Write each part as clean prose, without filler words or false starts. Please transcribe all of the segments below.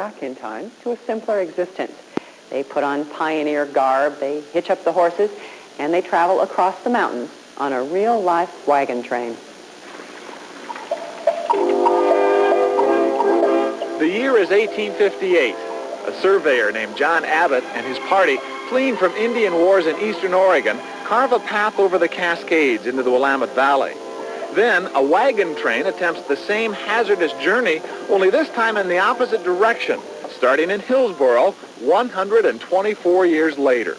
back in time to a simpler existence. They put on pioneer garb, they hitch up the horses, and they travel across the mountains on a real-life wagon train. The year is 1858. A surveyor named John Abbott and his party, fleeing from Indian wars in eastern Oregon, carve a path over the Cascades into the Willamette Valley. Then a wagon train attempts the same hazardous journey, only this time in the opposite direction, starting in Hillsboro 124 years later.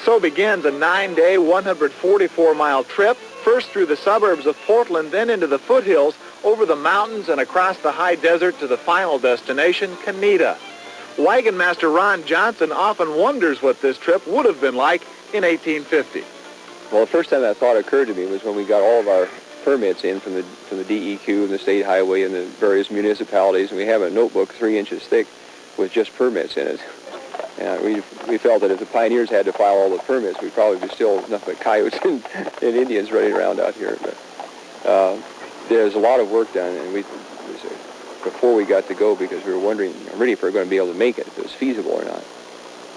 So begins a 9-day, 144-mile trip, first through the suburbs of Portland, then into the foothills, over the mountains and across the high desert to the final destination, Canada. Wagon master Ron Johnson often wonders what this trip would have been like in 1850. Well, the first time that thought occurred to me was when we got all of our permits in from the DEQ and the state highway and the various municipalities, and we have a notebook 3 inches thick with just permits in it. And we felt that if the pioneers had to file all the permits, we'd probably be still nothing but coyotes and Indians running around out here. But there's a lot of work done, and before we got to go, because we were wondering really if we were going to be able to make it, if it was feasible or not.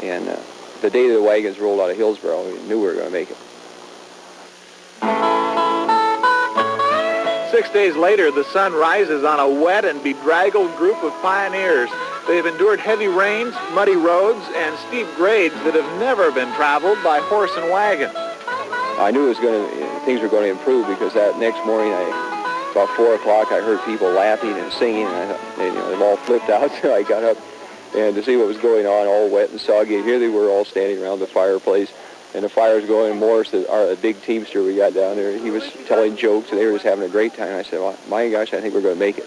And the day the wagons rolled out of Hillsboro, we knew we were going to make it. 6 days later, the sun rises on a wet and bedraggled group of pioneers. They have endured heavy rains, muddy roads, and steep grades that have never been traveled by horse and wagon. I knew things were going to improve, because that next morning, about 4 o'clock, I heard people laughing and singing, and they've all flipped out. So I got up and to see what was going on, all wet and soggy. Here they were all standing around the fireplace, and the fire's going. Morris, a big teamster we got down there, he was telling jokes, and they were just having a great time. I said, well, my gosh, I think we're going to make it.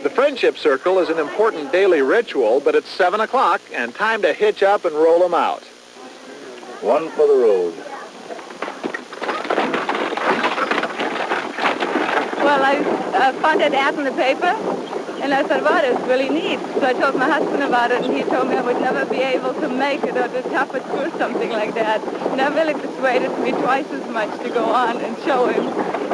The Friendship Circle is an important daily ritual, but it's 7 o'clock and time to hitch up and roll them out. One for the road. Well, I found an ad in the paper, and I thought, wow, it's really neat. So I told my husband about it, and he told me I would never be able to make it or just halfway through something like that. And that really persuaded me twice as much to go on and show him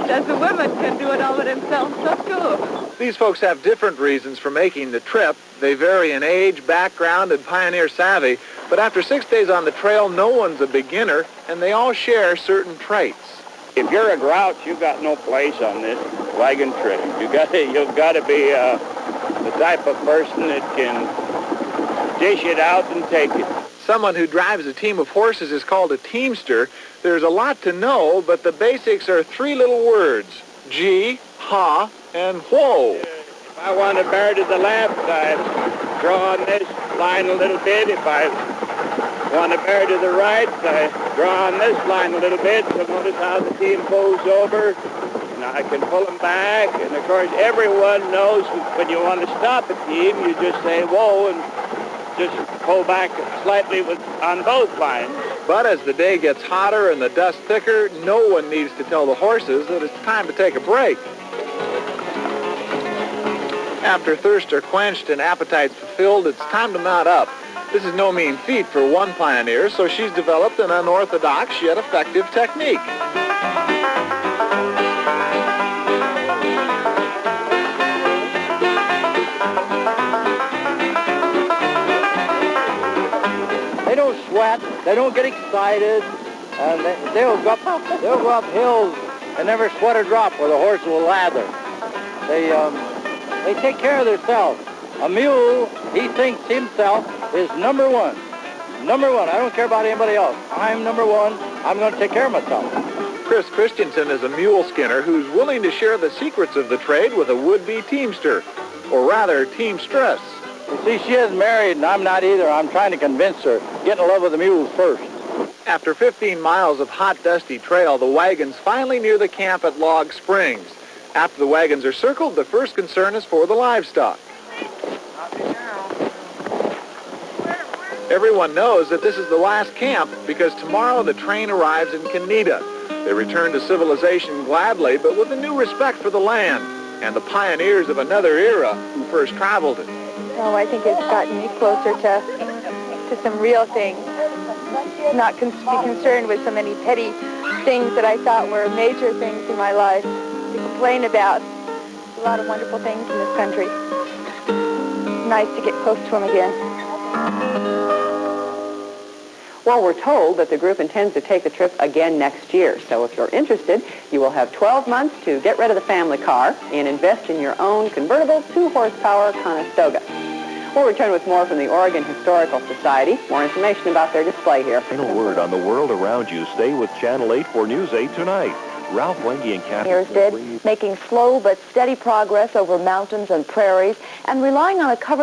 that the women can do it all by themselves so too. These folks have different reasons for making the trip. They vary in age, background, and pioneer savvy. But after 6 days on the trail, no one's a beginner, and they all share certain traits. If you're a grouch, you've got no place on this wagon trip. You've got to be the type of person that can dish it out and take it. Someone who drives a team of horses is called a teamster. There's a lot to know, but the basics are 3 little words: gee, ha, and whoa. If I want to bear to the left, I draw on this line a little bit. If I want to bear to the right, I draw on this line a little bit. So notice how the team pulls over. And I can pull them back. And of course, everyone knows when you want to stop a team, you just say whoa and just pull back slightly on both lines. But as the day gets hotter and the dust thicker, no one needs to tell the horses that it's time to take a break. After thirst are quenched and appetites fulfilled, it's time to mount up. This is no mean feat for one pioneer, so she's developed an unorthodox yet effective technique. They don't sweat, they don't get excited, and they'll go up hills and never sweat a drop where the horse will lather. They take care of themselves. A mule, he thinks himself is number one. Number one. I don't care about anybody else. I'm number one. I'm going to take care of myself. Chris Christensen is a mule skinner who's willing to share the secrets of the trade with a would-be teamster, or rather, teamstress. You see, she isn't married, and I'm not either. I'm trying to convince her. Get in love with the mules first. After 15 miles of hot, dusty trail, the wagon's finally near the camp at Log Springs. After the wagons are circled, the first concern is for the livestock. Everyone knows that this is the last camp because tomorrow the train arrives in Canida. They return to civilization gladly, but with a new respect for the land and the pioneers of another era who first traveled it. Oh, I think it's gotten me closer to some real things. Not be concerned with so many petty things that I thought were major things in my life to complain about. A lot of wonderful things in this country. Nice to get close to them again. Well, we're told that the group intends to take the trip again next year. So if you're interested, you will have 12 months to get rid of the family car and invest in your own convertible 2-horsepower Conestoga. We'll return with more from the Oregon Historical Society. More information about their display here. Final word on the world around you. Stay with Channel 8 for News 8 tonight. Ralph Wengy and Kathy Did, making slow but steady progress over mountains and prairies and relying on a covered